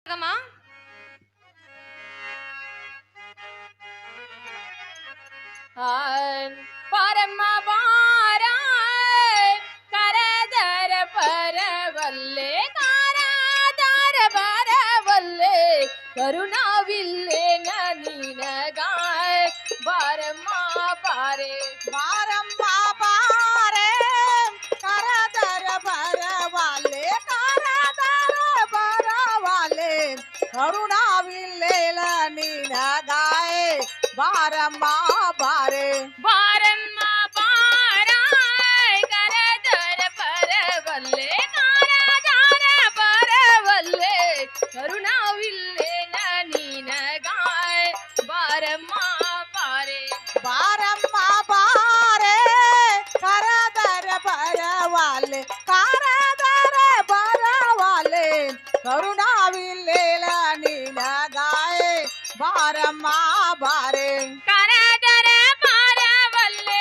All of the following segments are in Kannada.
ಆಗಮ್ಮ ಪಾರಮ್ಮ ಬಾರ ಕರದರ ಪರವಲ್ಲೆ ಕಾರದರ ಬರವಲ್ಲೆ ಕರುಣಾವಿಲ್ಲೆ ನಿನಗಾಯ ಬಾರಮ್ಮ ಪಾರೆ ಬಾರಮ್ಮ ಬಾರೆ ಕರದರ ಬರವಾಲೆ ಕರದರ ಬರವಾಲೆ ಕರುಣಾವಿಲ್ಲೇಲ ನಿನಗಾಯ ಬಾರಮ್ಮ ಬಾರೆ ಬಾರಮ್ಮ ಬಾರ ಕರದರ ಪರವಲ್ಲೆ ಕಾರದರ ಬರವಲ್ಲೆ ಕರುಣಾವಿಲ್ಲೆ ನಿನಗಾಯ ಬಾರಮ್ಮ ಪಾರೆ ಬಾರಮ್ಮ ಬಾರೆ ಕರದರ ಬರವಾಲೆ ಕರದರ ಬರವಾಲೆ ಕರುಣಾವಿಲ್ಲೇಲ ನಿನಗಾಯ ಬಾರಮ್ಮ ಬಾರೆ ಕರದರ ಪರವಲ್ಲೆ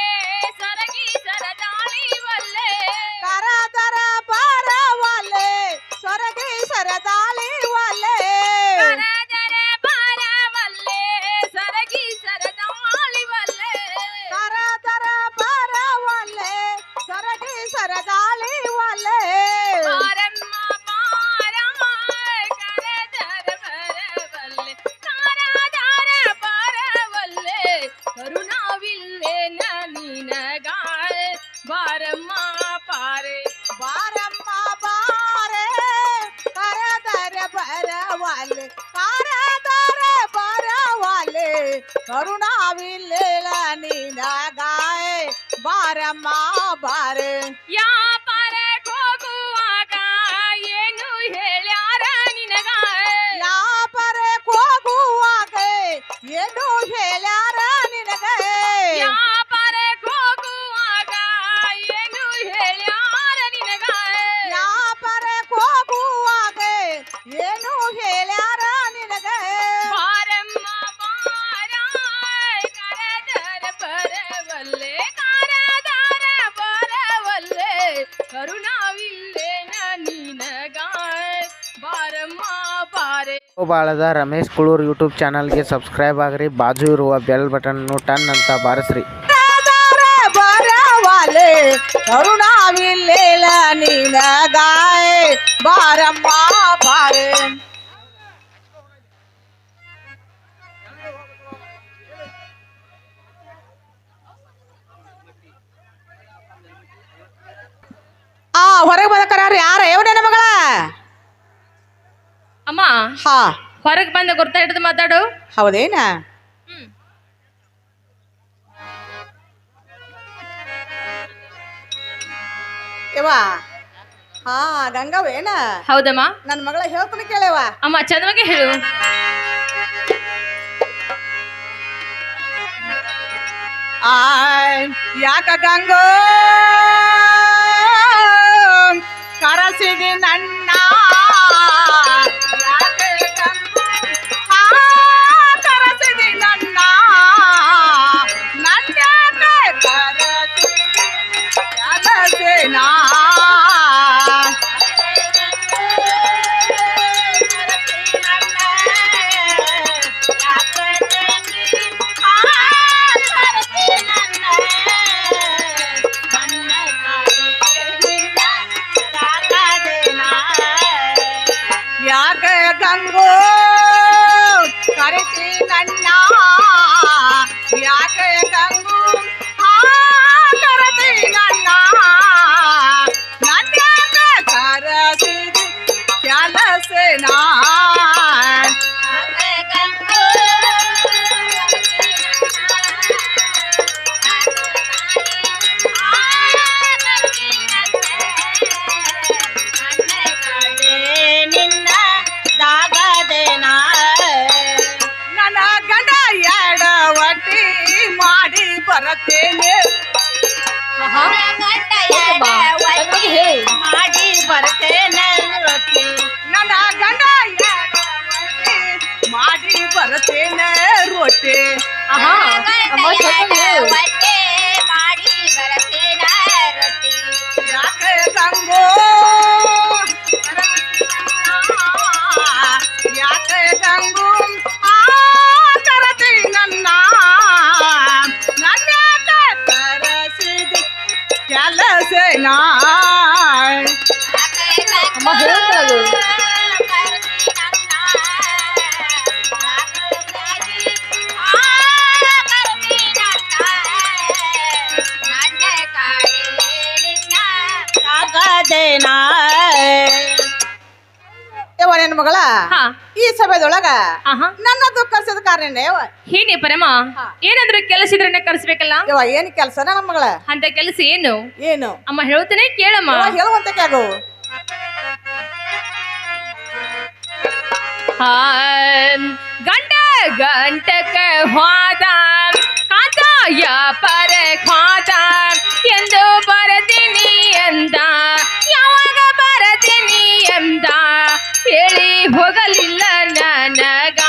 ಸರಗಿ ಸರದಾಳಿ ವಲ್ಲೆ ಕರದರ ಬರವಾಲೆ ಸೊರಗಿ ಸರದಾಳಿ ವಾಲೆ ಕರದರ ಪರವಲ್ಲೆ ಸರಗಿ ಸರದಾಳಿ ವಲ್ಲೆ ಕರದರ ಬರವಾಲೆ ಸೊರಗಿ ಸರದಾಳಿ ವಾಲೆ ಬಾರಮ್ಮ ಬಾರ ಕರದರ ಪರವಲ್ಲೆ ಕಾರದರ ಪರವಲ್ಲೆ ಕರುಣಾವಿಲ್ಲೆ ನಿನಗಾಯ ಬಾರಮ್ಮ ಪಾರೆ ಬಾರಮ್ಮ ಬಾರೆ ಕರದರ ಬರವಾಲೆ ಕರದರ ಬರವಾಲೆ ಕರುಣಾವಿಲ್ಲೇಲ ನಿನಗಾಯ ಬಾರಮ್ಮ ಬಾರೆ ಯಾಪಾರಕ್ ಹೋಗುವಾಗ ಏನು ಹೇಳ್ಯಾರ ನಿನಗ ಯಾಪರೆ ಹೋಗುವಾಗ ಏನು ಹೇಳ್ಯಾರ ನಿನಗೆ ಯಾಪಾರಕ್ ಹೋಗುವಾಗ ಏನು ಹೇಳ್ಯಾರ ನಿನಗ ಯಾಪರೆ ಹೋಗುವಾಗ ಏನು ಹೇಳ್ಯಾರ ನಿನಗೆ ಬಾರಮ್ಮ ಬಾರ ಕರದರ ಬರವಲ್ಲೆ ಕಾರದರ ಬರವಲ್ಲೆ ಕರುಣಾವಿಲ್ಲೆ ನಿನಗಾಯ ಬಾರಮ್ಮ ಪಾರೆ ಬಾಳದ ರಮೇಶ್ ಕುಳೂರ್ ಯೂಟ್ಯೂಬ್ ಚಾನಲ್ಗೆ ಸಬ್ಸ್ಕ್ರೈಬ್ ಆಗ್ರಿ, ಬಾಜು ಇರುವ ಬೆಲ್ ಬಟನ್ ಟನ್ ಅಂತ ಬಾರಿಸ್ರಿ. ಕರದರ ಬರವಾಲೆ ಕರುಣಾವಿಲ್ಲೇಲ ನಿನಗಾಯ ಬಾರಮ್ಮ ಬಾರೆ ಹೊರಗೆ ಬದಕರಾರ ಯಾರ ಇವನೇ ಮಗಳ ಅಮ್ಮ ಹಾ ಹೊರಗೆ ಬಂದ ಗುರ್ತ ಹಿಡಿದು ಮಾತಾಡು. ಹೌದೇನ ಯವ್ವ ಹಾ ಗಂಗವೇನ ಹೌದಮ್ಮ ನನ್ನ ಮಗಳ ಹೇಳ್ತಾನೆ ಕೇಳವ ಅಮ್ಮ ಚಂದವಾಗಿ ಹೇಳು. ಆಯ್ ಯಾಕ ಗಂಗೋ ಕರಸಿದಿ ನನ್ನ ಯಾಕೆ ಗಂಗೋ ಆ, ಕರಸಿದಿ ನನ್ನ ನನ್ಯಾಕೆ ಕರಸಿದಿ ಕೆಲಸೇನಾ ಯಾಕೆ ಗಂಗೋ ಕರೆತಿ ನನ್ನ ಯಾಕೆ ಗಂಗೋ ಆ ಕರೆತಿ ನನ್ನ ನನ್ಯಾಕೆ ಕರಸಿದಿ ಕೆಲಸೇನಾ ನನ್ನ ಗಂಡ ಎಡವಟ್ಟಿ ಮಾಡಿ ಬರತೇನೆ ಮಾಡಿ ಬರ್ತೇನೆ ನನ್ನ ಗಂಡ ಎಡವಟ್ಟಿ ಮಾಡಿ ಬರ್ತೇನೆ ರೊಟ್ಟಿ ಯಾಕೆ ಗಂಗೋ ಮಗಳ ಹಾ ಈ ಸಭೆದೊಳಗ ಆಹಾ ನನ್ನ ದುಃಖಿಸದ ಕಾರಣ ಯವ್ವ ಹೇಳಿ ಪರಮ ಏನಾದ್ರೂ ಕೆಲಸ ಇದ್ರೆ ಕರ್ಸ್ಬೇಕಲ್ಲ ಯವ್ವ ಏನ್ ಕೆಲಸ ನನ್ನ ಮಗಳ ಅಂತ ಕೆಲಸ ಏನು ಏನು ಅಮ್ಮ ಹೇಳ್ತೇನೆ ಕೇಳಮ್ಮ ಯವ್ವ ಹೇಳುವಂತ ಕ್ಯಾಗು ಗಂಡ ಗಂಟಕ ಹೋದ ಕಾಂತಾಯ ಪರ ಖಾದ ಎಂದು ಬರತೀನಿ ಎಂದ ಯಾವಾಗ ಬರತೀನಿ ಎಂದ ಹೇಳಿ ಹೋಗಲಿಲ್ಲ ನನಗ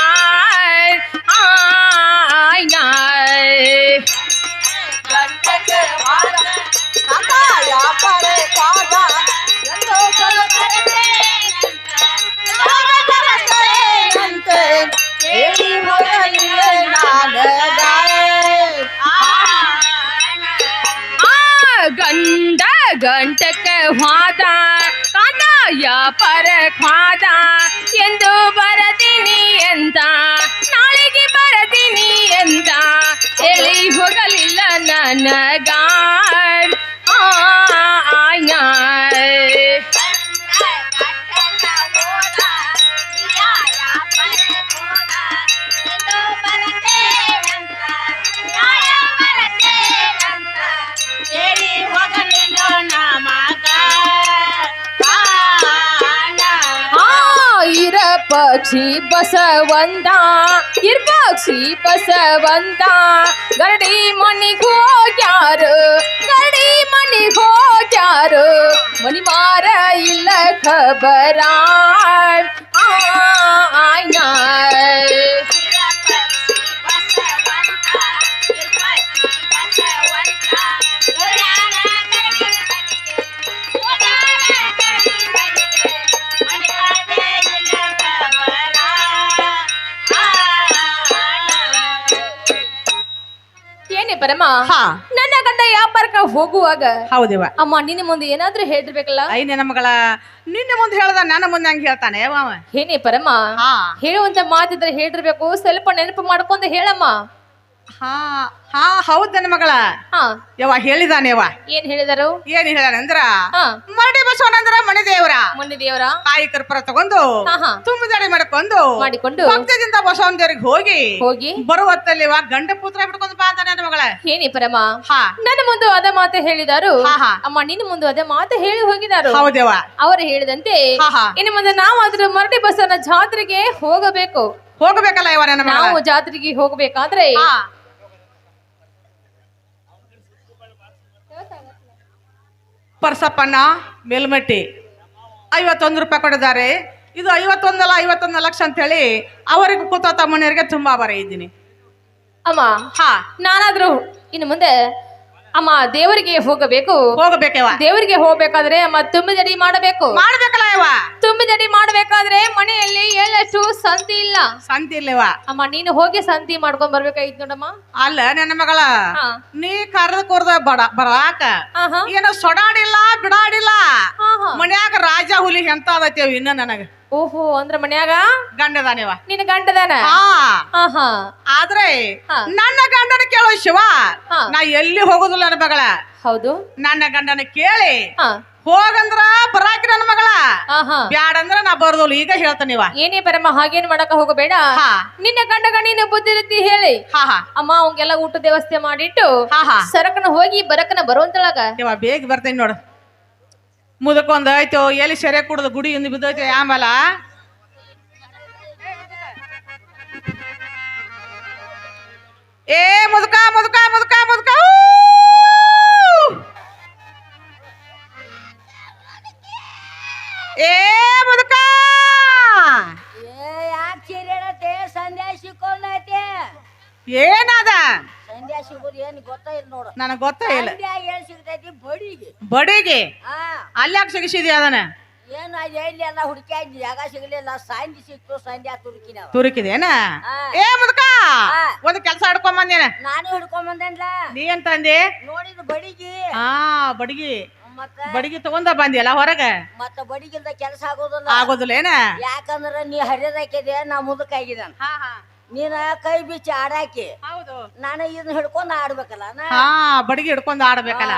ಗಂಡ ಗಂಟಕ ಹೋದ ಕಾಂತಾಯ ಪರ ಖಾದ ಎಂದು ಬರತೀನಿ ಎಂದ ನಾಳೆಗೆ ಬರತೀನಿ ಎಂದ ಹೇಳಿ ಹೋಗಲಿಲ್ಲ ನನಗ ಪಕ್ಷಿ ಬಸವಂತ ಇರ್ಪಕ್ಷಿ ಬಸವಂತ ಗರಡಿ ಮನಿಗ್ ಹೋಗ್ಯಾರು ಗರಡಿ ಮನಿಗ್ ಹೋಗ್ಯಾರು ಮನಿ ಮಾರ ಇಲ್ಲ ಖಬರ ಏನೇ ಪರಮ ನನ್ನ ಗಂಡ ವ್ಯಾಪಾರಕ್ಕೆ ಹೋಗುವಾಗ ಹೌದಿವ ಅಮ್ಮ ನಿನ್ನ ಮುಂದೆ ಏನಾದ್ರೂ ಹೇಳಿರ್ಬೇಕಲ್ಲ ಐ ನನ್ನ ಮಗಳ ನಿನ್ನೆ ಮುಂದೆ ಹೇಳ್ದ ನನ್ನ ಮುಂದೆ ಹಂಗ ಹೇಳ್ತಾನೆ ಅವ ಏನೇ ಪರಮ ಹೇಳುವಂತ ಮಾತಿದ್ರೆ ಹೇಳಿರ್ಬೇಕು ಸ್ವಲ್ಪ ನೆನಪು ಮಾಡ್ಕೊಂಡು ಹೇಳಮ್ಮ ಹಾ ಹಾ ಹೌದ್ ನನ್ನ ಮಗಳ ಯವ್ವ ಹೇಳಿದಾನೆ ಯವ್ವ ಏನ್ ಹೇಳಿದರು ಏನ್ ಹೇಳಿದಾನೆ ಅಂದ್ರ ಮರಡಿ ಬಸವನಂದ್ರ ಮನೆ ದೇವರ ಮನೆ ದೇವರ ಕಾಯಿ ಕರ್ಪೂರ ತಗೊಂಡು ತುಂಬಿದಡಿ ಮಾಡಿಕೊಂಡು ಭಕ್ತದಿಂದ ಬಸವನ ದೇವರಿಗೆ ಹೋಗಿ ಹೋಗಿ ಬರುವತ್ತಲ್ಲಿ ಗಂಡ ಪುತ್ರ ಬಿಟ್ಕೊಂಡು ಬಾ ಅಂತ ನನ್ನ ಮಗಳ ಏನಿ ಪರಮ ನನ್ನ ಮುಂದೆ ಅದ ಮಾತು ಹೇಳಿದಾರು ಅಮ್ಮ ನಿನ್ನ ಮುಂದೆ ಅದೇ ಮಾತು ಹೇಳಿ ಹೋಗಿದಾರು ಹೌದೇವ ಅವರು ಹೇಳಿದಂತೆ ಇನ್ನು ಮುಂದೆ ನಾವಾದ್ರೂ ಮರಡಿ ಬಸವನ ಜಾತ್ರೆಗೆ ಹೋಗಬೇಕಲ್ಲ ಇವ ನನ್ನ ಮಗಳ ನಾವು ಜಾತ್ರೆಗೆ ಹೋಗ್ಬೇಕಾದ್ರೆ ಪರ್ಸಪ್ಪಣ್ಣ ಮೇಲ್ಮಟ್ಟಿ 51 ರೂಪಾಯಿ ಕೊಟ್ಟಿದ್ದಾರೆ. ಇದು 51 ಲಕ್ಷ ಅಂತ ಹೇಳಿ ಅವರಿಗೂ ಕೂತ ತಮ್ಮನಿಯರಿಗೆ ತುಂಬಾ ಬರ ಇದ್ದೀನಿ ಅಮ್ಮ. ನಾನಾದ್ರೂ ಇನ್ನು ಮುಂದೆ ಅಮ್ಮ ದೇವರಿಗೆ ಹೋಗಬೇಕೇವ. ದೇವರಿಗೆ ಹೋಗ್ಬೇಕಾದ್ರೆ ಅಮ್ಮ ತುಂಬಿದಡಿ ಮಾಡ್ಬೇಕಲ್ಲ ಇವ. ತುಂಬಿದಡಿ ಮಾಡ್ಬೇಕಾದ್ರೆ ಮನೆಯಲ್ಲಿ ಎಳ್ಳಷ್ಟು ಸಂತಿ ಇಲ್ಲವ ಅಮ್ಮ. ನೀನು ಹೋಗಿ ಸಂತಿ ಮಾಡ್ಕೊಂಡ್ ಬರ್ಬೇಕಾಗಿತ್ತು ನೋಡಮ್ಮ. ಅಲ್ಲ ನನ್ನ ಮಗಳ ನೀ ಕರ್ದ ಬರಾಕ ಏನೋ ಸೊಡಾಡಿಲ್ಲ ಬಿಡಾಡಿಲ್ಲ. ಮನ್ಯಾಗ ರಾಜ ಹುಲಿ ಎಂತ ಅದತ್ತೇವ್ ಇನ್ನ ನನಗ. ಓಹೋ, ಅಂದ್ರ ಮನ್ಯಾಗ ಗಂಡದಾನೇವ. ನಿನ್ನ ಗಂಡದಾನ. ಆದ್ರೆ ನನ್ನ ಗಂಡನ ಕೇಳೋ ಶಿವ, ನಾ ಎಲ್ಲಿ ಹೋಗುದಿಲ್ಲ ನನ್ನ ಮಗಳ. ಹೌದು, ನನ್ನ ಗಂಡನ ಕೇಳಿ ಹೋಗಂದ್ರ ಬರಾಕಿ ನನ್ನ ಮಗಳ. ಬ್ಯಾಡಂದ್ರ ನಾ ಬರೋದಿಲ್ಲ. ಈಗ ಹೇಳ್ತಾನಿವ. ಏನೇ ಬರಮ್ಮ, ಹಾಗೇನ್ ಮಾಡಕ ಹೋಗಬೇಡ. ನಿನ್ನ ಗಂಡಗ ನೀನು ಬುದ್ಧಿ ರೀತಿ ಹೇಳಿ ಅಮ್ಮ ಅವಂಗೆಲ್ಲ ಊಟದ ವ್ಯವಸ್ಥೆ ಮಾಡಿಟ್ಟು ಸರಕನ ಹೋಗಿ ಬರಕನ ಬರುವಂತಳಗ ಬೇಗ ಬರ್ತೇನೆ ನೋಡು. ಮುದಕೊಂದ್ ಆಯ್ತು, ಎಲ್ಲಿ ಸೆರೆ ಕುಡ್ದು ಗುಡಿ ಇಂದ ಬಿದ್ದೈತೆ. ಆಮೇಲ ಏ ಮುದುಕ ಮುದುಕ ಮುದುಕ ಮುದುಕ ಏ ಮುದುಕ ಏನದ ನನಗ್ ಗೊತ್ತ ಇಲ್ಲ. ಬಡಿಗೆ ಅಲ್ಲಾಕ ಸಿಗಿಸಿದ್ಯಾ ಅದನ್ನ? ಏನು ಎಲ್ಲಿ ಎಲ್ಲ ಹುಡುಕಿ ಜಾಗ ಸಿಗಲಿಲ್ಲ. ಸಂಜೆ ಸಿಕ್ತು, ಸಂಜೆ ತುರುಕಿದೇನ? ಏ ಮುದುಕ ಒಂದ್ ಕೆಲ್ಸ ಹಿಡ್ಕೊಂಡ್ ಬಂದೇನ. ನಾನು ಹಿಡ್ಕೊಂಡ್ ಬಂದೇನ್ಲ. ನೀ ಏನ್ ತಂದೆ? ನೋಡಿದ್ ಬಡಿಗಿ. ಬಡಿಗೆ ತಗೊಂಡ ಬಂದಿಯಲ್ಲ ಹೊರಗ. ಮತ್ತ ಬಡಿಗಿಲ್ದ ಕೆಲಸ ಆಗೋದಿಲ್ಲ ಏನ? ಯಾಕಂದ್ರ ನೀ ಹರಿಯದಾಕಿದೆ, ನಾ ಮುದುಕಾಗಿದ್ದಾನ. ನೀನ ಕೈ ಬಿಚ್ಚಿ ಆಡಾಕಿ, ನಾನು ಇದನ್ನ ಹಿಡ್ಕೊಂಡ್ ಆಡ್ಬೇಕಲ್ಲ. ಬಡಿಗೆ ಹಿಡ್ಕೊಂಡ್ ಆಡ್ಬೇಕಲ್ಲ.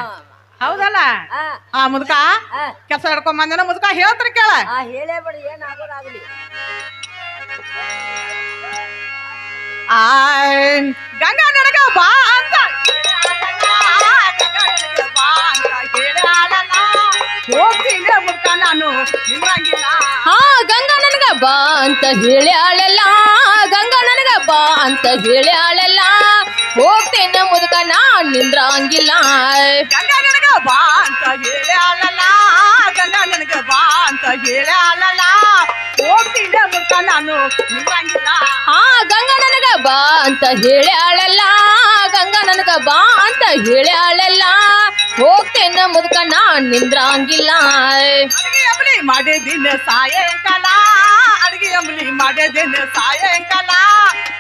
ಹೌದಲ್ಲ ಹಾ ಆ ಮುದುಕ ಹಾ ಕೆಲಸ ಹಿಡ್ಕೊಂಡ್ ಬಂದೇನ ಮುದುಕ ಹೇಳ್ತಾರ ಕೇಳ ಹಾ ಹೇಳೇ ಬಿಡಿ ಏನಾಗೋದಾಗ್ಲಿ ಆ ಗಂಗಾ ನನಗ ಬಾ ಅಂತ ಹೋಗ್ತೀನಿ ಮುದುಕ ನಾನು ನಿಮ್ಮಂಗಿಲ್ಲ ಹಾ ಗಂಗಾ ನನಗ ಬಾ ಅಂತ ಹೇಳಿ ಆಳೆಲ್ಲ ಗಂಗಾ ನನಗ ಬಾ ಅಂತ ಹೇಳಿ ಆಳೆಲ್ಲ ಹೋಗ್ತೇನೆ ಮುದುಕ ನಾ ನಿಂದ್ರಂಗಿಲ್ಲ ಗಂಗಾ ನನಗ ಬಾ ಅಂತ ಹೇಳಿ ಅಲ್ಲಲ್ಲ ಗಂಗಾ ನನಗ ಬಾ ಅಂತ ಹೇಳಿ ಅಲ್ಲಲ್ಲ ಹೋಗ್ತೀನಿ ಮುದುಕ ನಾನು ನಿಮ್ಮಂಗಿಲ್ಲ ಹಾ ಗಂಗಾ ನನಗ ಬಾ ಅಂತ ಹೇಳಿ ಆಳೆಲ್ಲ ಗಂಗಾ ನನಗ ಬಾ ಅಂತ ಹೇಳಿ ಆಳೆಲ್ಲ ಹೋಗ್ತೇನೆ ಮುದುಕ ನಾ ನಿಂದ್ರಂಗಿಲ್ಲ ಅಡಿಗೆ ಅಂಬಲಿ ಮಾಡಿದ್ದೀನಿ ಸಾಯಂಕಾಲ ಅಡಿಗೆ ಅಂಬಲಿ ಮಾಡಿದ್ದೀನಿ ಸಾಯಂಕಾಲ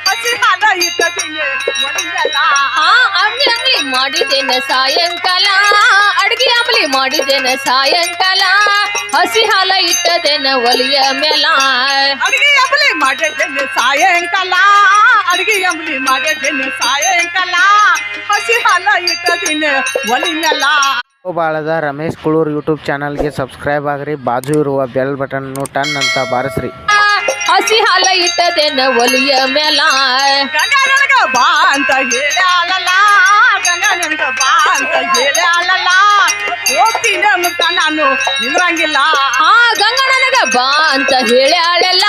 ಹಸಿ ಹಾಲ ಇಟ್ಟಿದ್ದೀನಿ ಒಲಿಯಲ್ಲ ಹಾ ಅಂಗ್ಲಿ ಅಂಗ್ಲಿ ಮಾಡಿದ್ದೇನೆ ಸಾಯಂಕಾಲ ಅಡ್ಗೆ ಅಂಬ್ಲಿ ಮಾಡಿದ್ದೇನೆ ಸಾಯಂಕಾಲ ಹಸಿ ಹಾಲ ಇಟ್ಟದೇನೆ ಒಲಿಯ ಮೇಲ ಅಡಿಗೆ ಅಂಬಲಿ ಮಾಡಿದ್ದೀನಿ ಸಾಯಂಕಾಲ ಅಡಿಗೆ ಅಂಬಲಿ ಮಾಡಿದ್ದೀನಿ ಸಾಯಂಕಾಲ ಹಸಿ ಹಾಲ ಇಟ್ಟಿದ್ದೀನಿ ಒಲಿಯಲ್ಲ ಬಾಳದ ರಮೇಶ್ ಕುಳೂರ್ ಯೂಟ್ಯೂಬ್ ಚಾನಲ್ಗೆ ಸಬ್ಸ್ಕ್ರೈಬ್ ಆಗ್ರಿ ಬಾಜು ಇರುವ ಬೆಲ್ ಬಟನ್ನು ಟನ್ ಅಂತ ಬಾರಿಸ್ರಿ ಹಸಿ ಹಾಲ ಇಟ್ಟದೇನೆ ಒಲಿಯ ಮೇಲ ಗಂಗಾ ನನಗ ಬಾ ಅಂತ ಹೇಳಿ ಅಲ್ಲಲ್ಲ ಗಂಗಾ ನನಗ ಬಾ ಅಂತ ಹೇಳಿ ಅಲ್ಲಲ್ಲ ಹೋಗ್ತೀನಿ ಮುಖ ನಾನು ನಿಂದ್ರಂಗಿಲ್ಲ ಹಾ ಗಂಗಾ ನನಗ ಬಾ ಅಂತ ಹೇಳಿ ಆಳೆಲ್ಲ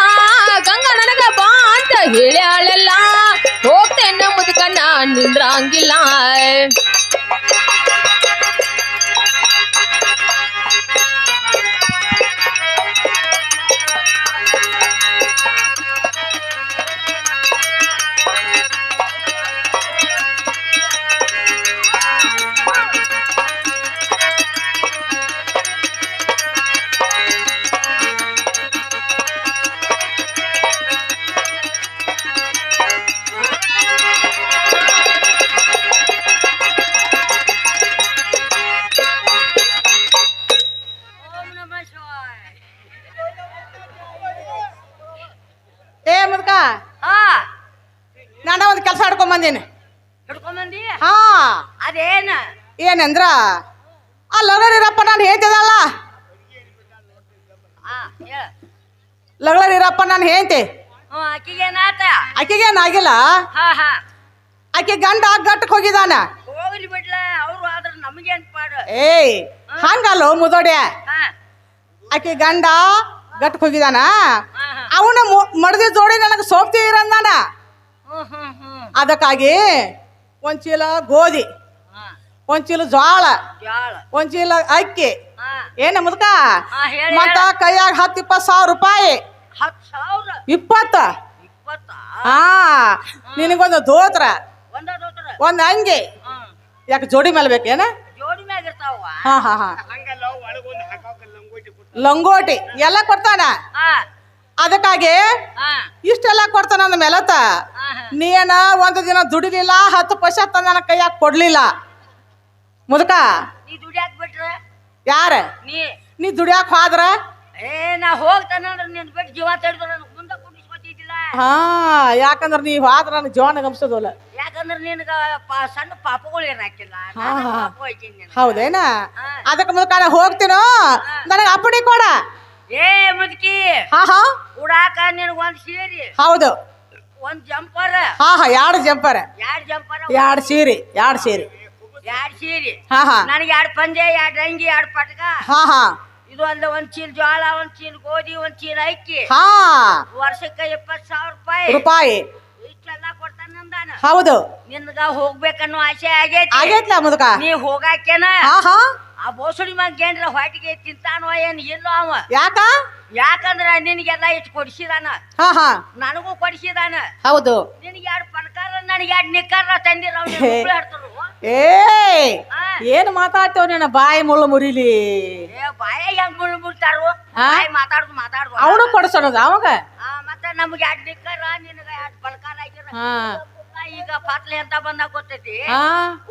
ಗಂಗಾ ನನಗ ಬಾ ಅಂತ ಹೇಳಿ ಆಳೆಲ್ಲ ಹೋಗ್ತೇನೆ ಮುದುಕ ನಾ ನಿಂದ್ರಂಗಿಲ್ಲ ಓಂ ನಮಃ ಶಿವಾಯ ಏ ಮುದುಕ ಹಾ ನಾನು ಒಂದು ಕೆಲಸ ಹಿಡ್ಕೊಂಡ್ ಬಂದೀನಿ ಹಿಡ್ಕೊಂಬಂದಿ ಹಾ ಅದೇನ ಏನಂದ್ರ ಆ ಲಗಳೀರಪ್ಪ ನಾನು ಹೇಳ್ತಿದಲ್ಲ ಹಾ ಹೇಳ ಲಗಳೀರಪ್ಪ ನಾನು ಹೇಳ್ತಿ ಹ್ಞೂ ಆಕಿಗೇನಾತ ಆಕೆಗೇನಾಗಿಲ್ಲ ಹಾ ಹಾ ಆಕೆ ಗಂಡ ಗಟ್ಟಕ್ ಹೋಗಿದಾನ ಹೋಗ್ಲಿ ಬಿಡ್ಲ ಅವ್ರು ಆದ್ರ ನಮಗೇನ್ ಪಾಡು ಏಯ್ ಹಂಗಲ್ಲೋ ಮುದೋಡ್ಯ ಹಾ ಆಕೆ ಗಂಡ ಗಟ್ಟಕ್ ಹೋಗಿದಾನ ಹಾ ಹಾ ಅವನ ಮಡದಿ ಜೋಡಿ ನನಗೆ ಸೋಪ್ತಿ ಇರಂದಾನ ಹ್ಮ್ ಅದಕ್ಕಾಗಿ ಒಂದ್ ಚೀಲ ಗೋಧಿ ಹಾ ಒಂದ್ ಚೀಲ ಜ್ವಾಳ ಜಾಳ ಒಂದ್ ಚೀಲ ಅಕ್ಕಿ ಹಾ ಏನ ಮುದ್ಕ ಹಾ ಹೇಳಿ ಮತ್ತ ಕೈಯಾಗ 10-20 ಸಾವಿರ ರೂಪಾಯಿ 10,000 20 20 ಹಾ ನಿನಗೊಂದು ದೋತ್ರ ಒಂದ ದೋತ್ರ ಒಂದ್ ಅಂಗಿ ಹ್ಮ್ ಯಾಕೆ ಜೋಡಿ ಮೇಲೆ ಬೇಕೇನ ಜೋಡಿ ಮ್ಯಾಗ ಇರ್ತಾವ ಹಾ ಹಾ ಹಾ ಲಂಗೋಟಿ ಎಲ್ಲ ಕೊಡ್ತಾನ ಹಾ ಅದಕ್ಕಾಗಿ ಹಾ ಇಷ್ಟೆಲ್ಲ ಕೊಡ್ತಾನ ಅಂದ ಮೇಲತ್ತ ಹಾ ಹಾ ನೀನ ಒಂದು ದಿನ ದುಡಿಲಿಲ್ಲ 10 ಪೈಸೆ ತಂದ ನನ್ನ ಕೈಯಾಗ ಕೊಡ್ಲಿಲ್ಲ ಮುದುಕ ನೀ ದುಡ್ಯಾಕ್ ಬಿಟ್ರ ಯಾರ ನೀ ದುಡಿಯಾಕ ಹೋದ್ರ ಏ ನಾ ಹೋಗ್ತಾನಂದ್ರ ನಿನ್ ಬಿಟ್ಟು ಜೀವ ತಡೆದ್ರ ಮುಂದೆ ಕುಂಡಿಸ್ಕೊತಿದ್ದಿಲ್ಲ ಹಾ ಯಾಕಂದ್ರ ನೀ ಹೋದ್ರ ನನ್ನ ಜೀವನ ಗಮಸೋದಲ್ಲ ಯಾಕಂದ್ರ ನಿನಗ ಸಣ್ಣ ಪಾಪಗಳು ಏನ್ ಹಾಕಿಲ್ಲ ಹಾ, ಹಾ. ಪಾಪ ಐತಿ ನಿನಗ. ಹೌದೇನ ಹಾ. ಅದಕ್ಕೆ ಮುದುಕ ನಾ ಹೋಗ್ತೀನೋ ನನಗೆ ಅಪ್ಪಣೆ ಕೊಡ ಏ ಮುದುಕಿ ಹಾ ಹಾ ಉಡಾಕ ನಿನಗ ಒಂದ್ ಸೀರೆ ಹೌದು ಒಂದ್ ಜಂಪರ್ ಹಾ ಹಾ 2 ಜಂಪರ್ ಎರಡ್ ಜಂಪರ್ 2 ಸೀರೆ 2 ಸೀರೆ ಎರಡ್ ಸೀರೆ ಹಾ ಹಾ ನನಗೆ ಎರಡ್ ಪಂಜೆ ಎರಡ್ ಅಂಗಿ ಎರಡ್ ಪಟ್ಕ ಹಾ ಹಾ ಇದು ಅಲ್ಲ ಒಂದ್ ಚೀಲ ಜೋಳ ಒಂದ್ ಚೀಲ ಗೋಧಿ ಒಂದ್ ಚೀಲ ಅಕ್ಕಿ ಹಾ ವರ್ಷಕ್ಕ 20,000 ರೂಪಾಯಿ ರೂಪಾಯಿ ಇಷ್ಟೆಲ್ಲ ಕೊಡ್ತಾನಂದಾನ ಹೌದು ನಿನ್ಗ ಹೋಗ್ಬೇಕನ್ನೋ ಆಸೆ ಆಗೈತಿ ಆಗೈತ್ಲ ಮುದುಕ ನೀ ಹೋಗಾಕೇನ ಹಾ ಹಾ ಆ ಬೋಸಡಿ ಮಗ ಏನ್ರ ಹೊಟ್ಟಿಗೆ ತಿಂತಾನೋ ಏನ್ ಇಲ್ಲೋ ಅವ ಯಾಕ ಯಾಕಂದ್ರ ನಿನಗೆಲ್ಲ ಇಷ್ಟು ಕೊಡಿಸಿದಾನ ಹಾ ಹಾ ನನಗೂ ಕೊಡಿಸಿದಾನ ಹೌದು ನಿನಗೆ ಎರಡು ಪಣಕಾರ ನನಗೆ ಎರಡು ನಿಕ್ಕರ ತಂದಿರ ಏ ಏನ್ ಮಾತಾಡ್ತೇವ ನೀನ ಬಾಯಿ ಮುಳ್ಳು ಮುರಿಲಿ ಏ ಬಾಯ ಹೆಂಗ್ ಮುಳ್ಳು ಮುಳ್ತಾರು ಬಾಯಿ ಮಾತಾಡುದು ಅವನು ಕೊಡ್ಸೋಣದ ಅವಾಗ ಮತ್ತೆ ನಮ್ಗೆ ಎರಡು ನಿಕ್ಕರ ನಿನಗ ಎರಡು ಪಣಕಾರ ಆಗಿರ ಹಾ ಈಗ ಪಾತ್ಲೆ ಅಂತ ಬಂದಾಗ ಗೊತ್ತೈತಿ ಹಾ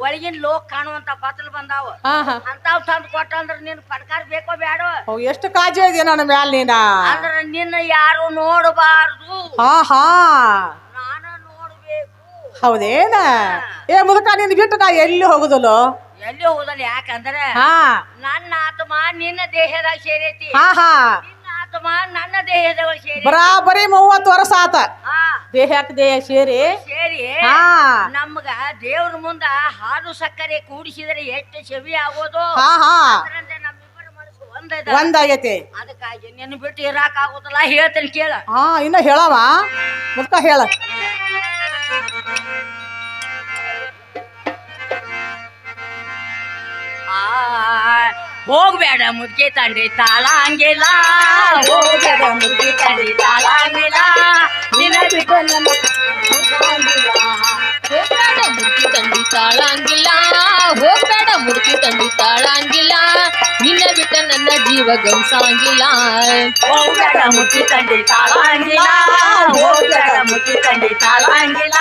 ಒಳಗಿನ ಲೋಕ್ ಕಾಣುವಂತ ಪಾತ್ಲೆ ಬಂದಾವ ಹಾ ಹಾ ಅಂತಾವ್ ತಂದ್ ಕೊಟ್ಟಂದ್ರ ನಿನ್ ಪಣಕಾರ ಬೇಕೋ ಬೇಡೋ ಅವ್ ಎಷ್ಟು ಕಾಜಿ ಇದೆಯಾ ನನ್ನ ಮ್ಯಾಲ ನೀನ ಅಂದ್ರ ನಿನ್ನ ಯಾರು ನೋಡಬಾರ್ದು ಹಾ ಹಾ ನಾನ ನೋಡ್ಬೇಕು ಹೌದೇನ ಏ ಮುದುಕ ನಿನ್ ಬಿಟ್ಟು ನಾ ಎಲ್ಲಿ ಹೋಗುದಲ್ಲೋ ಎಲ್ಲಿ ಹೋದಲ್ಲ ಯಾಕಂದ್ರ ಹಾ ನನ್ನ ಆತ್ಮ ನಿನ್ನ ದೇಹದಾಗ ಸೇರೈತಿ ಹಾ ಹಾ ನಿನ್ನ ಆತ್ಮ ನನ್ನ ದೇಹದಾಗ ಸೇರಿ ಬರಾಬರಿ 30 ವರ್ಷ ಆತ ಹಾ ದೇಹಕ್ಕೆ ದೇಹ ಸೇರಿ ಸೇರಿ ಹಾ ನಮ್ಗ ದೇವ್ರ ಮುಂದ ಹಾಲು ಸಕ್ಕರೆ ಕೂಡಿಸಿದ್ರೆ ಎಷ್ಟು ಚೆವಿ ಆಗೋದು ಹಾ ಹಾ ಅದರಂತೆ ನಮ್ಮಿಬ್ಬರ ಮನಸ್ಸು ಒಂದೈದ ಒಂದಾಗೈತಿ ಅದಕ್ಕಾಗಿ ನಿನ್ನ ಬಿಟ್ಟು ಇರಾಕ ಆಗೋದಿಲ್ಲ ಹೇಳ್ತೇನೆ ಕೇಳ ಹಾ ಇನ್ನ ಹೇಳವ ಮುದ್ಕ ಹೇಳ ಹೋಗ್ಬೇಡ ಮುದ್ಕೆ ತಂಡಿ ತಾಳಂಗಿಲ್ಲ ಹೋಗ್ಬೇಡ ಮುದ್ಕೆ ತಂಡಿ ತಾಳಂಗಿಲ್ಲ ನಿನ್ನ ಬಿಟ್ಟು ನನ್ನ ಹೋಗ್ಬೇಡ ಮುದುಕಿ ತಂಡಿ ತಾಳಂಗಿಲ್ಲ ಹೋಗ್ಬೇಡ ಮುದುಕಿ ತಂಡಿ ತಾಳಂಗಿಲ್ಲ ನಿನ್ನ ಬಿಟ್ಟ ನನ್ನ ಜೀವ ಗಂಸಾಂಗಿಲ್ಲ ಹೋಗ್ಬೇಡ ಮುದ್ಕೆ ತಂಡಿ ತಾಳಂಗಿಲ್ಲ ಹೋಗ್ಬೇಡ ಮುದ್ಕೆ ತಂಡಿ ತಾಳಂಗಿಲ್ಲ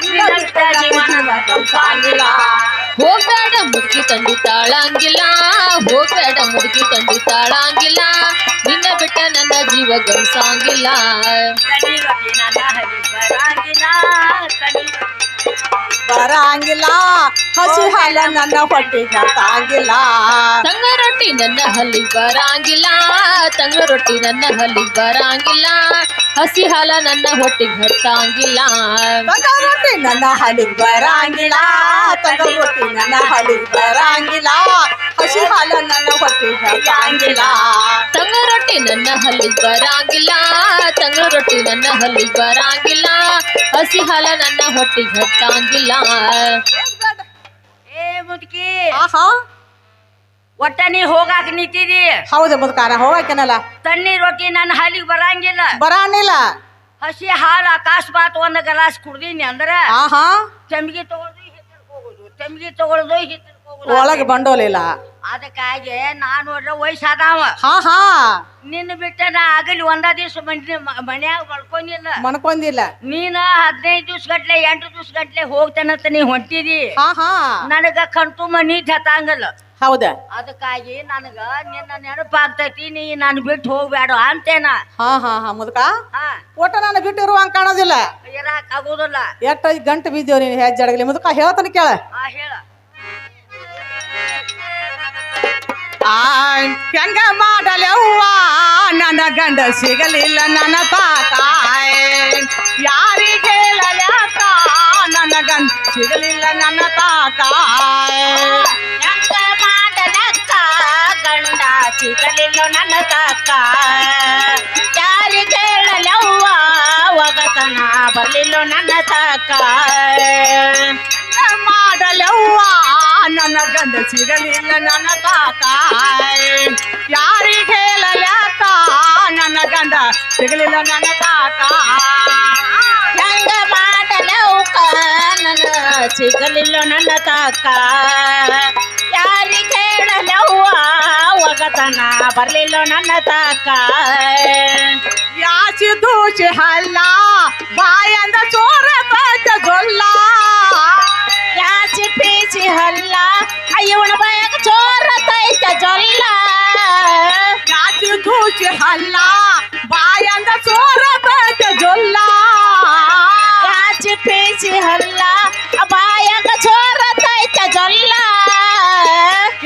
ನಿನ್ನ ಬಿಟ್ಟ ಜೀವನ ಗಂಸಾಂಗಿಲ್ಲ ಹೋಗ್ಬೇಡ ಮುದುಕಿ ತಂಡಿ ತಾಳಂಗಿಲ್ಲ ಹೋಗ್ಬೇಡ ಮುದುಕಿ ತಂಡಿ ತಾಳಂಗಿಲ್ಲ ನಿನ್ನ ಬಿಟ್ಟ ನನ್ನ ಜೀವ ಗಂಸಾಂಗಿಲ್ಲ ಕಡಿ ರೊಟ್ಟಿ ನನ್ನ ಹರಿ ಬರಂಗಿಲ್ಲ ಕಡಿ ಬರಂಗಿಲ್ಲ ಹಸಿ ಹಾಲ ನನ್ನ ಹೊಟ್ಟೆಗೆ ಹತ್ತಾಗಿಲ್ಲ ತಂಗ ರೊಟ್ಟಿ ನನ್ನ ಹಲ್ಲಿಗೆ ಬರಂಗಿಲ್ಲ ತಂಗ ರೊಟ್ಟಿ ನನ್ನ ಹಲ್ಲಿಗೆ ಬರಂಗಿಲ್ಲ ಹಸಿ ಹಾಲ ನನ್ನ ಹೊಟ್ಟಿಗೆ ಹತ್ತಂಗಿಲ್ಲ ತಂಗ ರೊಟ್ಟಿ ನನ್ನ ಹಲಿಗೆ ಬರಂಗಿಲ್ಲ ತಂಗ ರೊಟ್ಟಿ ನನ್ನ ಹಲಿಗೆ ಬರಂಗಿಲ್ಲ ಹಸಿ ಹಾಲ ನನ್ನ ಹೊಟ್ಟೆಗೆ ಹತ್ತಾಗಿಲ್ಲ ತಂಗ ರೊಟ್ಟಿ ನನ್ನ ಹಲ್ಲಿಗೆ ಬರಂಗಿಲ್ಲ ತಂಗ ರೊಟ್ಟಿ ನನ್ನ ಹಲ್ಲಿಗೆ ಬರಂಗಿಲ್ಲ ಹಸಿ ಹಾಲ ನನ್ನ ಹೊಟ್ಟಿಗೆ ಹತ್ತಂಗಿಲ್ಲ ಏ ಮುದುಕಿ ಆಹಾ ಒಟ್ಟ ನೀ ಹೋಗಾಕ ನಿಂತಿದಿ ಹೌದು ಮುದ್ಕಾರ ಹೋಗಕ್ಕೇನಲ್ಲ ತಣ್ಣಿ ರೊಟ್ಟಿ ನನ್ನ ಹಾಲಿಗೆ ಬರಂಗಿಲ್ಲ ಬರಾನಿಲ್ಲ ಹಸಿ ಹಾಲು ಅಕಸ್ಮಾತ್ ಒಂದು ಗ್ಲಾಸ್ ಕುಡ್ದೀನಿ ಅಂದ್ರ ಆಹಾ ತೆಮ್ಗಿ ತಗೊಳ್ದು ಹಿತ್ತಲ್ಕ್ ಹೋಗುದು ತೆಮ್ಗಿ ತಗೊಳ್ದು ಹಿತ್ತಲ್ಕ್ ಹೋಗುದು ಒಳಗೆ ಬಂಡೋಲಿಲ್ಲ ಅದಕ್ಕಾಗಿ ನಾನು ನೋಡ್ರ ವಯಸ್ಸಾದವ ಹಾ ಹಾ ನಿನ್ನ ಬಿಟ್ಟ ನಾ ಆಗಲಿ ಒಂದ ದಿವ್ಸ ಮನ್ಯಾಗ ಮಲ್ಕೊಂಡಿಲ್ಲ ಮನ್ಕೊಂದಿಲ್ಲ ನೀನ 15 ದಿವ್ಸ ಗಟ್ಲೆ 8 ದಿವ್ಸ ಗಟ್ಲೆ ಹೋಗ್ತೇನಂತ ನೀ ಹೊಂಟಿದಿ ಹಾ ಹಾ ನನಗ ಕಣ್ತು ಮನಿ ಹತ್ತಂಗಲ್ಲ ಹೌದ ಅದಕ್ಕಾಗಿ ನನಗ ನಿನ್ನ ನೆನಪಾಗ್ತೈತಿ ನೀ ನಾನು ಬಿಟ್ಟು ಹೋಗ್ಬೇಡ ಅಂತೇನ ಹಾ ಹಾ ಹಾ ಮುದ್ಕ ಹಾ ಒಟ್ಟ ನಾನು ಬಿಟ್ಟು ಇರುವಂಗ ಕಾಣೋದಿಲ್ಲ ಇರಾಕ್ ಆಗೋದಿಲ್ಲ ಎಷ್ಟ ಗಂಟೆ ಬಿದ್ದೇವ್ ನೀನು ಹೆಜ್ಜಡಗಲಿ ಮುದ್ಕ ಹೇಳ್ತಾನೆ ಕೇಳ ಹಾ ಹೇಳ ಹೆಂಗ ಮಾಡಲೆವ್ವ ನನ್ನ ಗಂಡ ಸಿಗಲಿಲ್ಲ ನನ್ನ ತಾತಾಯ್ ಯಾರಿಗೆ ಹೇಳಲ್ಯಾಕ ನನ್ನ ಗಂಡ ಸಿಗಲಿಲ್ಲ ನನ್ನ ತಾತಾಯ್ ಹೆಂಗ ಮಾಡಲಕ್ಕ ಗಂಡ ಸಿಗಲಿಲ್ಲ ನನ್ನ ತಾಕ ಯಾರಿಗೆ ಹೇಳಲವ್ವ ಒಗತನ ಬರಲಿಲ್ಲ ನನ್ನ ತಾಕ ಮಾಡಲೆವ್ವ ನನ್ನ ಗಂಡ ಸಿಗಲಿಲ್ಲ ನನ್ನ ತಾತಾಯ್ ಯಾರಿಗೆ ಹೇಳಲ್ಯಾಕ ನನ್ನ ಗಂಡ ಸಿಗಲಿಲ್ಲ ನನ್ನ ತಾತ ಹೆಂಗ ಮಾಡಲವ್ಕ ನನ್ನ ಸಿಗಲಿಲ್ಲ ನನ್ನ ತಾಕ ಯಾರಿಗೆ ಹೇಳಲವ್ವ ಒಗತನ ಬರಲಿಲ್ಲ ನನ್ನ ತಾಕ ಯಾಸಿ ದೂಷಿ ಹಲ್ಲ ಬಾಯಂದ ಚೋರ ಜೊಲ್ಲ ಯಾಚಿ ಪೀಚಿ ಹಲ್ಲ ಅಯ್ಯವನ ಬಾಯಾಗ ಚೋರ ತೈತ ಜೊಲ್ಲ ಯಾಸಿ ದೂಷಿ ಹಲ್ಲ ಬಾಯಂದ ಚೋರ ಜೊಲ್ಲ ಯಾಚಿ ಪೀಚಿ ಹಲ್ಲ ಬಾಯಾಗ ಚೋರ ತೈತ ಜೊಲ್ಲ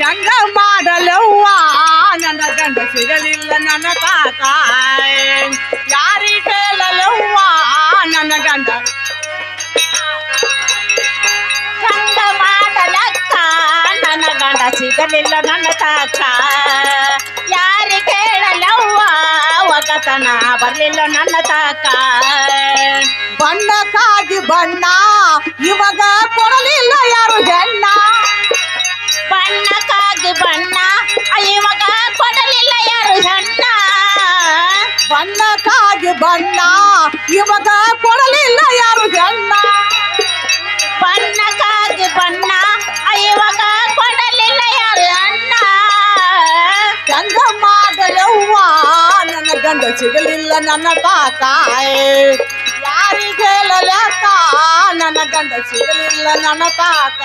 ಹೆಂಗ ಮಾಡಲವ್ವ ನನ್ನ ಗಂಡ ಸಿಗಲಿಲ್ಲ ನನ್ನ ತಾತಾಯ್ ಯಾರಿಗೆ ಹೇಳಲವ್ವ ನನ್ನ ಗಂಡ ಹೆಂಗ ಮಾಡಲಕ್ಕ ನನ್ನ ಗಂಡ ಸಿಗಲಿಲ್ಲ ನನ್ನ ತಾಕ ಯಾರಿಗೆ ಹೇಳಲವ್ವ ಒಗತನ ಬರಲಿಲ್ಲ ನನ್ನ ತಾಕ ಬಣ್ಣಕ್ಕಾಗಿ ಬಣ್ಣ ಇವಾಗ ಕೊಡಲಿಲ್ಲ ಯಾರು ಹೆಣ್ಣ ಬಣ್ಣಕ್ಕಾಗಿ ಬಣ್ಣ ಇವಾಗ ಕೊಡಲಿಲ್ಲ ಯಾರು ಹೆಣ್ಣ ಬಣ್ಣಕ್ಕಾಗಿ ಬಣ್ಣ ಇವಾಗ ಕೊಡಲಿಲ್ಲ ಯಾರು ಹೆಣ್ಣ ಬಣ್ಣಕ್ಕಾಗಿ ಬಣ್ಣ ಇವಾಗ ಕೊಡಲಿಲ್ಲ ಯಾರು ಅಣ್ಣ ಹೆಂಗ ಮಾಡಲವ್ವ ನನ್ನ ಗಂಡ ಸಿಗಲಿಲ್ಲ ನನ್ನ ತಾತಾಯ್ ಯಾರಿಗೆ ಹೇಳಲ್ಯಾಕ ನನ್ನ ಗಂಡ ಸಿಗಲಿಲ್ಲ ನನ್ನ ತಾತ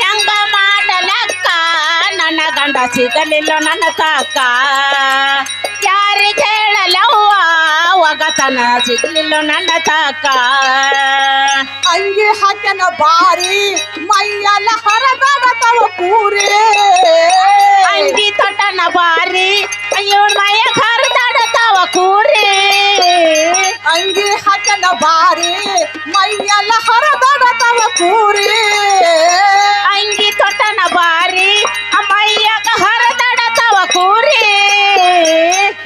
ಹೆಂಗ ಮಾಡಲಕ್ಕ ನನ್ನ ಗಂಡ ಸಿಗಲಿಲ್ಲ ನನ್ನ ತಾಕ ಯಾರಿಗೆ ಹೇಳಲವ್ವ ಒಗತ ತನ ಸಿಗ್ಲಿಲ್ಲ ನನ್ನ ತಾಕ ಅಂಗಿ ಹಾಕ್ಯನ ಬಾರಿ ಮೈಯಲ್ಲ ಹರದಾಡತವ ಕೂರಿ ಅಂಗಿ ತೊಟ್ಟನ ಬಾರಿ ಅಯ್ಯೋ ಮಯ ಕರ್ದಾಡತಾವ ಕೂರಿ ಅಂಗಿ ಹಾಕ್ಯನ ಬಾರಿ ಮೈಯಲ್ಲ ಹರದಾಡತವ ಕೂರಿ ಅಂಗಿ ತೊಟ್ಟನ ಬಾರಿ ಅಮ್ಮಯ್ಯಗ ಹರದಾಡತಾವ ಕೂರಿ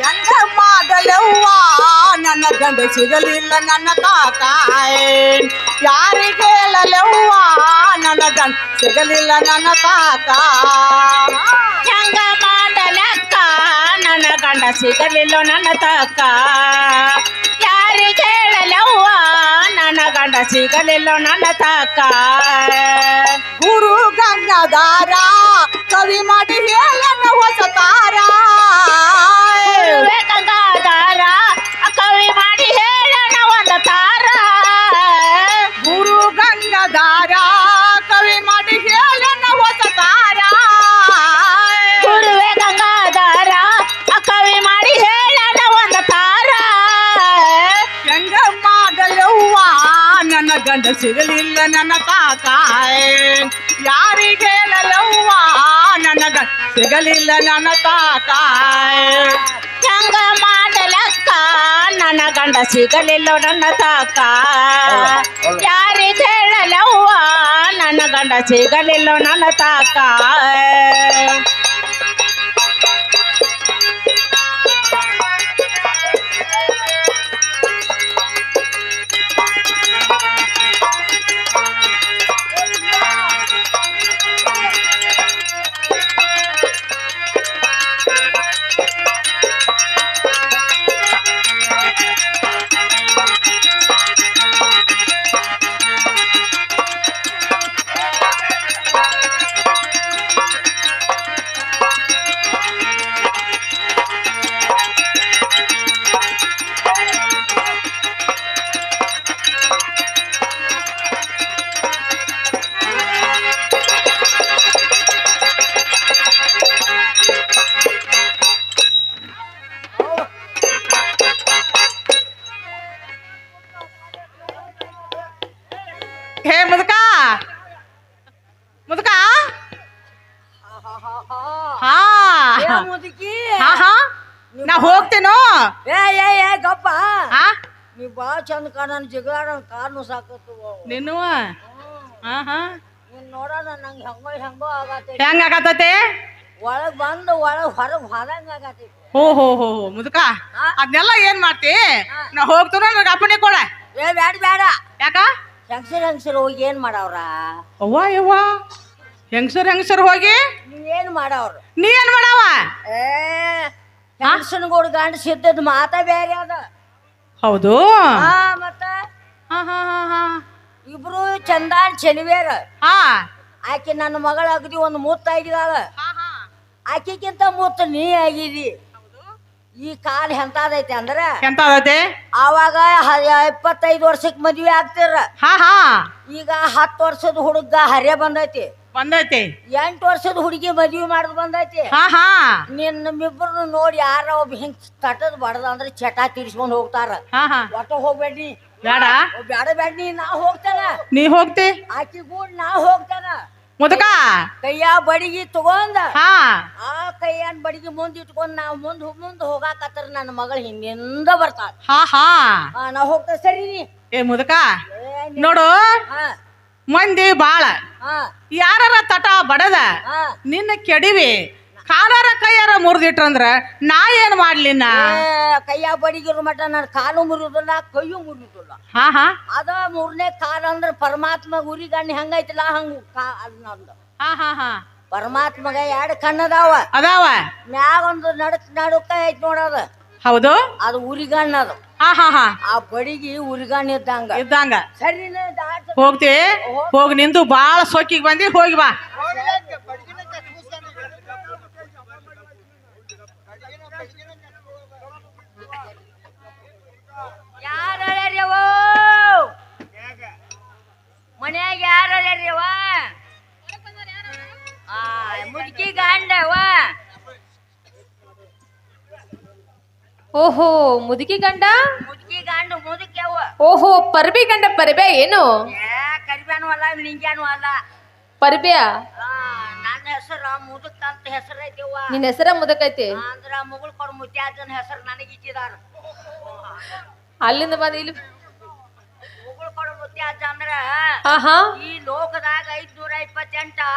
ಹೆಂಗ ಮಾಡಲವ್ವ ನನ್ನ ಗಂಡ ಸಿಗಲಿಲ್ಲ ನನ್ನ ತಾಕ ಯಾರಿಗೆ ಹೇಳಲವ್ವ ನನ್ನ ಗಂಡ ಸಿಗಲಿಲ್ಲ ನನ್ನ ತಾಕ ಹೆಂಗ ಮಾಡಲಕ್ಕ ನನ್ನ ಗಂಡ ಸಿಗಲಿಲ್ಲ ನನ್ನ ತಾಕ ಯಾರಿಗೆ ಹೇಳಲವ್ವ ನನ್ನ ಗಂಡ ಸಿಗಲಿಲ್ಲ ನನ್ನ ತಾಕ ಗುರು ಗಂಗಾಧಾರ ಕವಿ ಮಾಡಿ ಹೇಳನ ಹೊಸತಾರ ಗುರುವೇ ಗಂಗಾಧಾರ ಕವಿ ಮಾಡಿ ಹೇಳನ ಒಂದು ತಾರ ಗುರು ಗಂಗಾಧಾರ ಕವಿ ಮಾಡಿ ಹೇಳನ ಹೊಸತಾರ ಗುರುವೇ ಗಂಗಾಧಾರ ಕವಿ ಮಾಡಿ ಹೇಳನ ಒಂದು ತಾರ ಹೆಂಗ ಮಾಡಲವ್ವ ನನ್ನ ಗಂಡ ಸಿಗಲಿಲ್ಲ ನನ್ನ ತಾಕ ಯಾರಿಗೆ ಹೇಳಲವ್ವ ನನ್ನ ಗಂಡ ಸಿಗಲಿಲ್ಲ ನನ್ನ ತಾಕ ಹೆಂಗ ಮಾಡಲಕ್ಕ ನನ್ನ ಗಂಡ ಸಿಗಲಿಲ್ಲ ನನ್ನ ತಾಕ ಯಾರಿಗೆ ಹೇಳಲವ್ವ ನನ್ನ ಗಂಡ ಸಿಗಲಿಲ್ಲ ನನ್ನ ತಾಕ ಹೇ ಮುದುಕ ಮುದುಕ ಹಾ ಮುದುಕಿ ಹಾ ಹಾ ನಾ ಹೋಗ್ತೇನೋ ಏ ಗಪ್ಪ ಹಾ ನೀ ಬಾಳ ಚಂದ ಕಾಣ ಜಿಗಾಡ ಕಾನು ಸಾಕತ್ತು ನಿನ್ನುವ ಹಾ ಹಾ ನೀನ್ ನೋಡೋಣ ನಂಗೆ ಹೆಂಗೋ ಆಗತ್ತೆ ಹೆಂಗ ಆಗತತೆ ಒಳಗ್ ಬಂದು ಒಳಗ್ ಹೊರಗ್ ಹೋದಂಗ ಆಗತೈತಿ ಹೋ ಮುದುಕ ಅದನ್ನೆಲ್ಲ ಏನ್ ಮಾಡ್ತಿ ನಾ ಹೋಗ್ತೇನೋ ನನಗೆ ಅಪ್ಪಣೆ ಕೊಡ ಏ ಬೇಡ ಯಾಕ ಹೆಂಗಸರು ಹೋಗಿ ಏನ್ ಮಾಡವ್ರ ಯವ್ವ ಹೆಂಗಸರ್ ಹೋಗಿ ನೀವೇನ್ ಮಾಡವ್ರ ನೀ ಏನ್ ಮಾಡವ ಏ ಹೆಂಗಸನ್ಗೋಡ್ ಗಂಡ ಸಿದ್ದದ್ ಮಾತ ಬೇರೆ ಅದ ಹೌದು ಹಾ ಮತ್ತ ಹಾ ಹಾ ಹಾ ಹಾ ಇಬ್ರು ಚಂದಾನ್ ಚೆಲುವೇರ ಹಾ ಆಕೆ ನನ್ನ ಮಗಳ ಅಗದಿ ಒಂದು ಮುತ್ತ ಆಗಿದಾಳ ಆಕೆಗಿಂತ ಮುತ್ತ ನೀ ಆಗಿದಿ ಈ ಕಾಲ ಎಂತಾದೈತಿ ಅಂದ್ರ ಎಂತ ಆಗತ್ತೆ ಆವಾಗ 25 ವರ್ಷಕ್ ಮದ್ವೆ ಆಗ್ತಿರ ಹಾ ಹಾ ಈಗ 10 ವರ್ಷದ ಹುಡುಗ ಹರ್ಯ ಬಂದೈತಿ ಬಂದೈತಿ 8 ವರ್ಷದ ಹುಡುಗಿ ಮದ್ವಿ ಮಾಡದ್ ಬಂದೈತಿ ಹಾ ಹಾ ನಿಮ್ಮಿಬ್ಬರನ್ನು ನೋಡಿ ಯಾರ ಒಬ್ಬ ಹಿಂಗ್ ತಟದ್ ಬಡದ ಅಂದ್ರೆ ಚಟ ತೀರ್ಸ್ಕೊಂಡ್ ಹೋಗ್ತಾರ ಹಾ ಹಾ ಒಟ್ಟ ಹೋಗ್ಬೇಡ್ನಿ ಬೇಡ ಬೇಡ ನಾ ಹೋಗ್ತಾನ ನೀ ಹೋಗ್ತಿ ಆಕಿ ಕೂಡ ನಾ ಹೋಗ್ತಾನ ಮುದುಕ ಕೈಯ ಬಡಿಗಿ ತಗೊಂಡ ಹಾ ಆ ಕೈಯನ್ ಬಡಿಗಿ ಮುಂದ್ ಇಟ್ಕೊಂಡ್ ನಾವ್ ಮುಂದ್ ಹೋಗಾಕತ್ರ ನನ್ನ ಮಗಳ ಹಿಂದಿಂದ ಬರ್ತಾಳ ಹಾ ಹಾ ನಾ ಹೋಗ್ತಾ ಸರಿ ನೀ ಏ ಮುದುಕ ನೋಡು ಹಾ ಮಂದಿ ಬಾಳ ಹಾ ಯಾರ ತಟ ಬಡದ ಹಾ ನಿನ್ನ ಕೆಡಿವಿ ಕಾಲಾರ ಕೈಯಾರ ಮುರಿದಿಟ್ರಂದ್ರ ನಾ ಏನ್ ಮಾಡ್ಲಿನ ಕೈಯ ಬಡಿಗಿರೋ ಮಟ ನನ್ನ ಕಾಲು ಮುರಿಯೋದಿಲ್ಲ ಕೈಯು ಮುರಿಯೋದಿಲ್ಲ ಹಾ ಹಾ ಅದ 3ನೇ ಕಾಲ ಅಂದ್ರ ಪರಮಾತ್ಮ ಉರಿಗಣ್ಣಿ ಹಂಗೈತಿಲ್ಲ ಹಂಗ ಅದ್ ನಂದು ಹಾ ಹಾ ಹಾ ಪರಮಾತ್ಮಗ 2 ಕಣ್ಣದಾವ ಅದಾವ ಮ್ಯಾಗ ಒಂದು ನಡುಕ ಐತಿ ನೋಡದ ಹೌದು ಅದು ಉರಿಗಣ್ಣ ಅದು ಹಾ ಹಾ ಹಾ ಆ ಬಡಿಗಿ ಉರಿಗಣ್ಣ ಇದ್ದಂಗ ಇದ್ದಂಗ ಸರಿ ಹೋಗ್ತಿ ಹೋಗಿ ನಿಂದು ಬಾಳ ಸೊಕ್ಕಿಗೆ ಬಂದಿ ಹೋಗಿ ಬಾ ಯಾರವ ಮನ್ಯಾಗ ಯಾರವ ಮುದುಕಿ ಗಂಡವ ಓಹೋ ಮುದುಕಿ ಗಂಡ ಮುದುಕಿ ಗಂಡು ಮುದುಕ್ಯವ ಓಹೋ ಪರ್ಬಿ ಗಂಡ ಪರ್ಬ್ಯಾ ಏನು ಕರಿಬ್ಯಾನು ಅಲ್ಲ ನಿಂಗ್ಯಾನು ಅಲ್ಲ ಪರ್ಬ್ಯಾ ನನ್ನ ಹೆಸರು ಮುದುಕ್ ಅಂತ ಹೆಸರು ಐತಿವ ನಿನ್ ಹೆಸರ ಮುದಕೈತಿ ಅಂದ್ರ ಮುಗುಳ್ ಕೊಡ ಮುತ್ಯಾಜನ ಹೆಸರು ನನಗಿಟ್ಟಿದಾರ ಅಲ್ಲಿಂದ ಬಂದ ಇಲ್ಲಿ ಮುಗುಳ್ ಕೊಡ ಮುತ್ಯಾಜ ಅಂದ್ರ ಆಹಾ ಈ ಲೋಕದಾಗ 528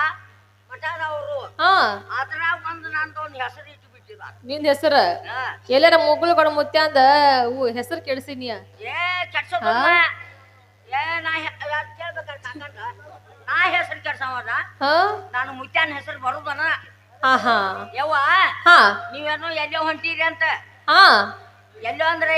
ಮಠದವರು ಹಾ ಅದ್ರಾಗ ಒಂದು ನಂದು ಒಂದು ಹೆಸರು ಇಟ್ಟು ಬಿಟ್ಟಿದಾರ ನಿಂದ ಹೆಸರ ಎಲ್ಲಾರ ಮುಗುಳುಗಳು ಮುತ್ಯ ಅಂದ ಹೆಸರು ಕೆಡ್ಸಿನಿಯ ಏ ಕೆಡ್ಸೋದ ಏ ನಾ ಕೇಳ್ಬೇಕಾರ ಕಾಕಂದ ನಾ ಹೆಸರು ಕೆಡ್ಸವದ ಹಾ ನಾನು ಮುತ್ಯಾನ ಹೆಸರು ಬರುದನ ಆಹಾ ಯವ್ವ ಹಾ ನೀವೇನೋ ಎಲ್ಲೋ ಹೊಂಟಿರಿ ಅಂತ ಹಾ ಎಲ್ಲೋ ಅಂದ್ರೆ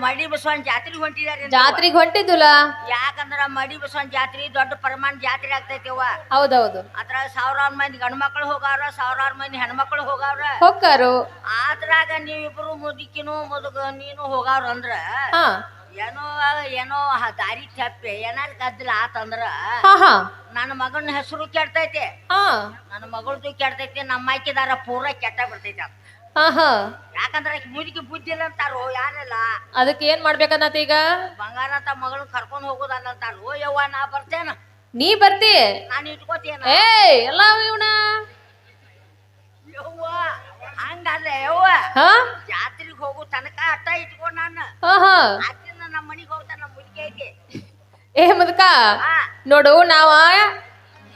ಮಡಿ ಬಸವನ್ ಜಾತ್ರೆಗೆ ಹೊಂಟಿದಾರೆ ಜಾತ್ರೆಗೆ ಹೊಂಟಿದ್ದುಲ ಯಾಕಂದ್ರ ಮಡಿ ಬಸವನ್ ಜಾತ್ರೆ ದೊಡ್ಡ ಪ್ರಮಾಣ ಜಾತ್ರೆ ಆಗ್ತೈತಿವ ಹೌದೌದು ಅದ್ರಾಗ ಸಾವಿರಾರು ಮಂದಿ ಗಂಡು ಮಕ್ಳು ಹೋಗಾವ್ರ ಸಾವಿರಾರು ಮಂದಿ ಹೆಣ್ಮಕ್ಳು ಹೋಗಾವ್ರ ಹೊಕ್ಕಾರು ಅದ್ರಾಗ ನೀವಿಬ್ರು ಮುದುಕಿನೂ ಮುದುಗ ನೀನು ಹೋಗಾವ್ರ ಅಂದ್ರ ಹಾ ಏನೋ ದಾರಿ ತಪ್ಪೆ ಏನಾರ ಗದ್ದಲ ಆತಂದ್ರ ಹಾ ಹಾ ನನ್ನ ಮಗನ ಹೆಸರು ಕೆಡ್ತೈತಿ ಹಾ ನನ್ನ ಮಗಳದು ಕೆಡ್ತೈತಿ ನಮ್ಮ ಆಯ್ಕೆದಾರ ಪೂರ ಕೆಟ್ಟ ಬಿಡ್ತೈತಿ ಅಂತ ಹಾ ಹಾ ಯಾಕಂದ್ರ ಮುದುಕಿ ಬುದ್ಧಿ ಇಲ್ಲ ಅಂತಾರೋ ಯಾರೆಲ್ಲ ಅದಕ್ಕೆ ಏನ್ ಮಾಡ್ಬೇಕನ್ನತ ಈಗ ಬಂಗಾರ ಅಂತ ಮಗಳನ್ನ ಕರ್ಕೊಂಡ್ ಹೋಗೋದಲ್ಲಂತಾರೋ ಯವ್ವ ನಾ ಬರ್ತೇನ ನೀ ಬರ್ತಿ ನಾನು ಇಟ್ಕೋತೇನ ಏ ಎಲ್ಲ ಇವನ ಯವ್ವ ಹಂಗಲ್ಲ ಯವ್ವ ಹಾ ಜಾತ್ರೆಗೆ ಹೋಗೋ ತನಕ ಅಟ್ಟ ಇಟ್ಕೊಂಡ್ ನಾನು ಹಾ ಹಾ ಆತಿಂದ ನಮ್ಮ ಮನಿಗೆ ಹೋಗ್ತಾನ ನಮ್ಮ ಮುದುಕಿ ಐತಿ ಏ ಮುದಕ ಹಾ ನೋಡು ನಾವ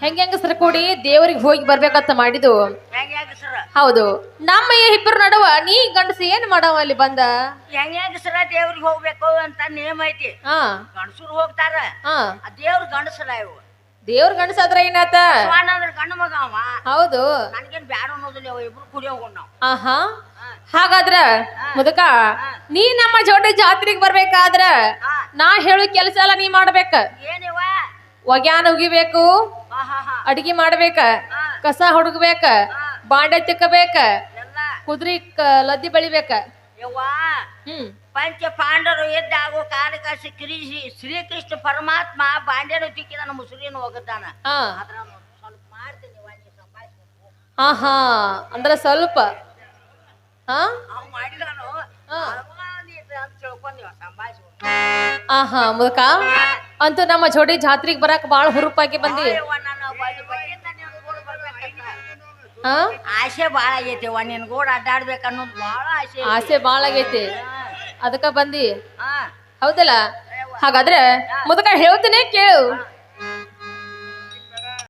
ಹೆಂಗ ಕೂಡಿ ದೇವರಿಗೆ ಹೋಗಿ ಬರ್ಬೇಕಂತ ಮಾಡಿದ್ದು ಹೆಂಗ ಸರ ಹೌದು ನಮ್ಮ ಇಬ್ಬರು ನಡುವ ನೀ ಗಂಡಸ ಏನ್ ಮಾಡವ ಅಲ್ಲಿ ಬಂದ ಹೆಂಗ ಸರ ದೇವ್ರಿಗೆ ಹೋಗ್ಬೇಕು ಅಂತ ನೇಮ ಐತಿ ಹಾ ಗಂಡಸರು ಹೋಗ್ತಾರ ಹಾ ಆ ದೇವ್ರ ಗಂಡಸರ ಇವು ದೇವ್ರ ಗಂಡಸ ಆದ್ರ ಏನಾತ ಸ್ವಾನ ಅಂದ್ರ ಗಂಡ ಮಗ ಅವ ಹೌದು ನನ್ಗೇನ್ ಬ್ಯಾಡ ಅನ್ನೋದಿಲ್ಲ ಅವ ಇಬ್ರು ಕುಡಿ ಹೋಗೋಣ ನಾವು ಆಹಾ ಹಾಗಾದ್ರ ಮುದಕ ನೀ ನಮ್ಮ ಜೋಡಿ ಜಾತ್ರೆಗೆ ಬರ್ಬೇಕಾದ್ರ ನಾ ಹೇಳು ಕೆಲಸ ಎಲ್ಲ ನೀ ಮಾಡ್ಬೇಕ ಏನಿವ ಒಗ್ಯಾನ ಉಗಿಬೇಕು ಹಾ ಹಾ ಹಾ ಅಡಿಗೆ ಮಾಡ್ಬೇಕ ಕಸ ಹುಡುಗ್ಬೇಕ ಬಾಂಡೆ ತಿಕ್ಕಬೇಕ ಎಲ್ಲ ಕುದ್ರಿ ಲದ್ದಿ ಬೆಳಿಬೇಕ ಯವ್ವ ಹ್ಮ್ ಪಂಚ ಪಾಂಡವರು ಎದ್ದಾಗೋ ಕಾಲಕ ಶ್ರೀಕೃಷ್ಣ ಪರಮಾತ್ಮ ಬಾಂಡ್ಯನು ತಿಕ್ಕಿ ನನ್ನ ಮುಸುರಿಯನ್ನು ಹೋಗುತ್ತಾನ ಹಾ ಅದ್ರ ಸ್ವಲ್ಪ ಮಾಡ್ತೀನಿ ನೀ ಸಂಪಾದಿಸ್ಬೇಕು ಆಹಾ ಅಂದ್ರ ಸ್ವಲ್ಪ ಹಾ ಅವ್ ಮಾಡಿದಾನು ಅಂತ ತಿಳ್ಕೊಂಡೀವ ಸಂಪಾದಿಸ್ಬೇಕು ಆಹಾ ಮುದಕ ಅಂತೂ ನಮ್ಮ ಜೋಡಿ ಜಾತ್ರೆಗೆ ಬರಾಕ ಬಾಳ ಹುರುಪಾಗಿ ಬಂದಿ ಹಾ ಆಸೆ ಬಾಳ ಆಗೈತಿ ನಿನ್ ಗೋಡ್ ಅಡ್ಡಾಡ್ಬೇಕು ಅನ್ನೋದು ಬಾಳ ಆಸೆ ಆಸೆ ಬಾಳ ಆಗೈತಿ ಅದಕ್ಕ ಬಂದಿ ಹಾ ಹೌದಲ್ಲ ಹಾಗಾದ್ರೆ ಮುದಕ ಹೇಳ್ತೀನಿ ಕೇಳು